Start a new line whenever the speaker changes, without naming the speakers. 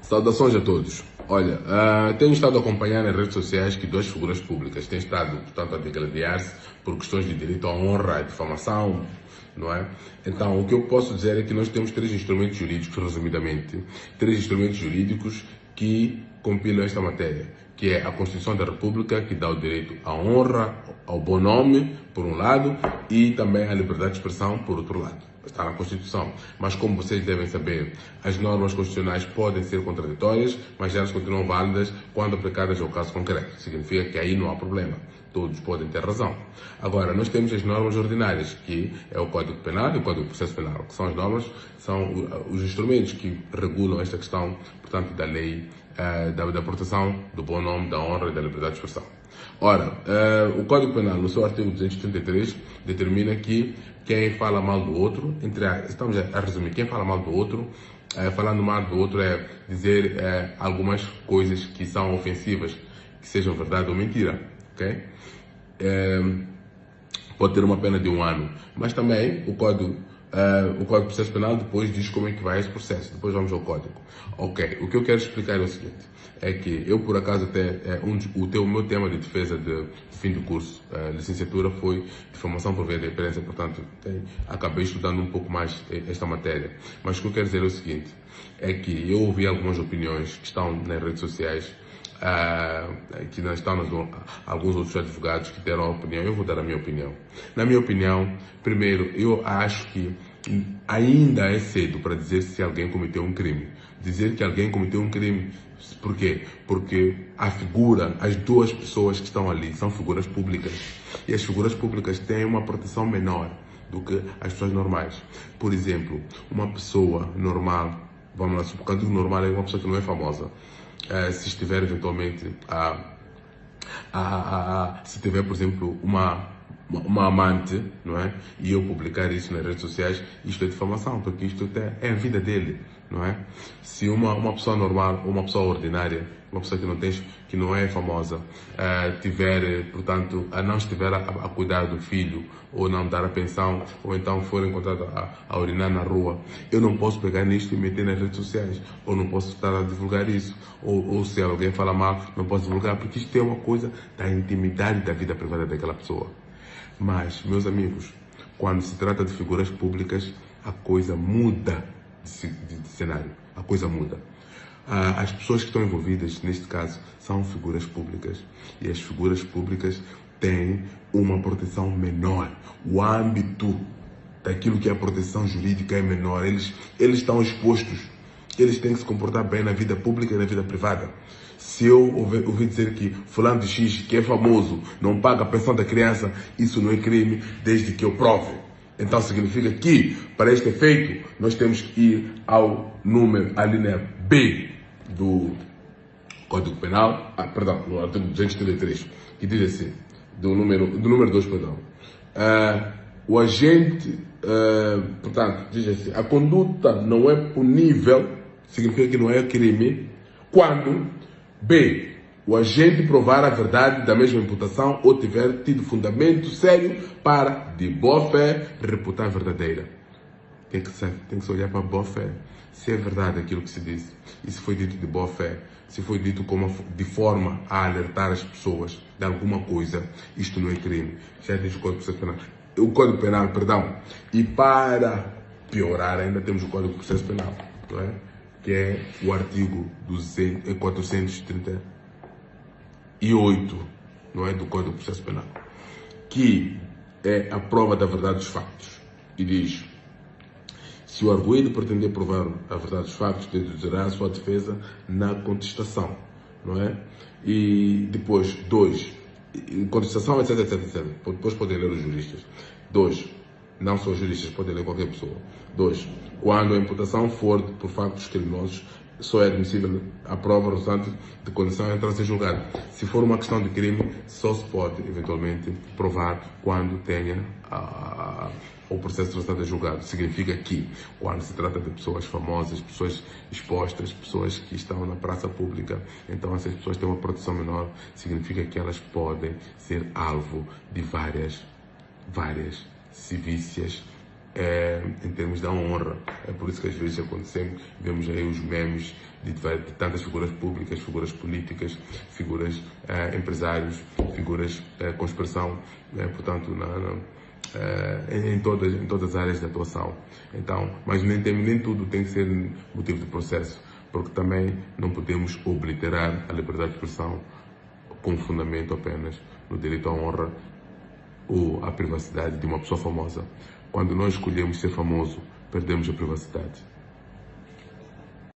Saudações a todos. Olha, tenho estado a acompanhar nas redes sociais que duas figuras públicas têm estado, portanto, a degladiar-se por questões de direito à honra e difamação, não é? Então, o que eu posso dizer é que nós temos três instrumentos jurídicos, resumidamente, três instrumentos jurídicos que compilam esta matéria, que é a Constituição da República, que dá o direito à honra, ao bom nome, por um lado, e também à liberdade de expressão, por outro lado. Está na Constituição. Mas, como vocês devem saber, as normas constitucionais podem ser contraditórias, mas elas continuam válidas quando aplicadas ao caso concreto. Significa que aí não há problema. Todos podem ter razão. Agora, nós temos as normas ordinárias, que é o Código Penal e o Código de Processo Penal, que são as normas, são os instrumentos que regulam esta questão, portanto, da lei, da proteção do bom nome, da honra e da liberdade de expressão. Ora, o Código Penal, no seu artigo 233, determina que quem fala mal do outro, estamos a resumir, quem fala mal do outro, falando mal do outro é dizer algumas coisas que são ofensivas, que sejam verdade ou mentira, ok? Pode ter uma pena de 1 ano, mas também o Código de Processo Penal depois diz como é que vai esse processo. Depois vamos ao Código. Ok, o que eu quero explicar é o seguinte, é que eu, por acaso, até o meu tema de defesa de fim de curso, licenciatura, foi difamação por via da imprensa, portanto, acabei estudando um pouco mais esta matéria. Mas o que eu quero dizer é o seguinte, é que eu ouvi algumas opiniões que estão nas redes sociais, que não estão alguns outros advogados que deram a opinião. Eu vou dar a minha opinião. Na minha opinião, primeiro, eu acho que ainda é cedo para dizer se alguém cometeu um crime. Dizer que alguém cometeu um crime, por quê? Porque as duas pessoas que estão ali são figuras públicas. E as figuras públicas têm uma proteção menor do que as pessoas normais. Por exemplo, uma pessoa normal, vamos lá, porque eu digo normal é uma pessoa que não é famosa. Se estiver eventualmente se tiver, por exemplo, uma amante, não é? E eu publicar isso nas redes sociais, isto é difamação, porque isto é a vida dele, não é? Se uma pessoa normal, uma pessoa ordinária, uma pessoa que não é famosa, tiver, portanto, não estiver a cuidar do filho, ou não dar a pensão, ou então for encontrada a urinar na rua, eu não posso pegar nisto e meter nas redes sociais, ou não posso estar a divulgar isso, ou se alguém fala mal, não posso divulgar, porque isto é uma coisa da intimidade da vida privada daquela pessoa. Mas, meus amigos, quando se trata de figuras públicas, a coisa muda de cenário, a coisa muda. As pessoas que estão envolvidas, neste caso, são figuras públicas. E as figuras públicas têm uma proteção menor. O âmbito daquilo que é a proteção jurídica é menor. Eles estão expostos. Eles têm que se comportar bem na vida pública e na vida privada. Se eu ouvir dizer que fulano de X, que é famoso, não paga a pensão da criança, isso não é crime, desde que eu prove. Então significa que, para este efeito, nós temos que ir ao número, à linha B do Código Penal, no artigo 233, que diz assim, do número 2, perdão. O agente, portanto, diz assim, a conduta não é punível, significa que não é crime, quando B, o agente provar a verdade da mesma imputação ou tiver tido fundamento sério para, de boa fé, reputar verdadeira. Tem que se olhar para a boa fé. Se é verdade aquilo que se disse, e se foi dito de boa fé, se foi dito de forma a alertar as pessoas de alguma coisa, isto não é crime. Já diz o Código Penal. O Código Penal, perdão. E para piorar, ainda temos o Código de Processo Penal, não é? Que é o artigo 438, não é, do Código de Processo Penal, que é a prova da verdade dos factos. E diz, se o arguido pretender provar a verdade dos factos, deduzirá a sua defesa na contestação, não é? E depois, 2, contestação, etc, etc, etc. Depois podem ler os juristas. 2, não só os juristas, podem ler qualquer pessoa. 2, quando a imputação for por factos criminosos, só é admissível a prova resultante de condenação e entrar a ser julgado. Se for uma questão de crime, só se pode, eventualmente, provar quando tenha o processo tratado a julgado. Significa que, quando se trata de pessoas famosas, pessoas expostas, pessoas que estão na praça pública, então essas pessoas têm uma proteção menor, significa que elas podem ser alvo de várias sevícias em termos da honra. É por isso que às vezes acontecemos, vemos aí os memes de tantas figuras públicas, figuras políticas, figuras empresários, figuras com expressão, portanto, em todas as áreas de atuação. Então, mas nem tudo tem que ser motivo de processo, porque também não podemos obliterar a liberdade de expressão com fundamento apenas no direito à honra ou à privacidade de uma pessoa famosa. Quando nós escolhemos ser famoso, perdemos a privacidade.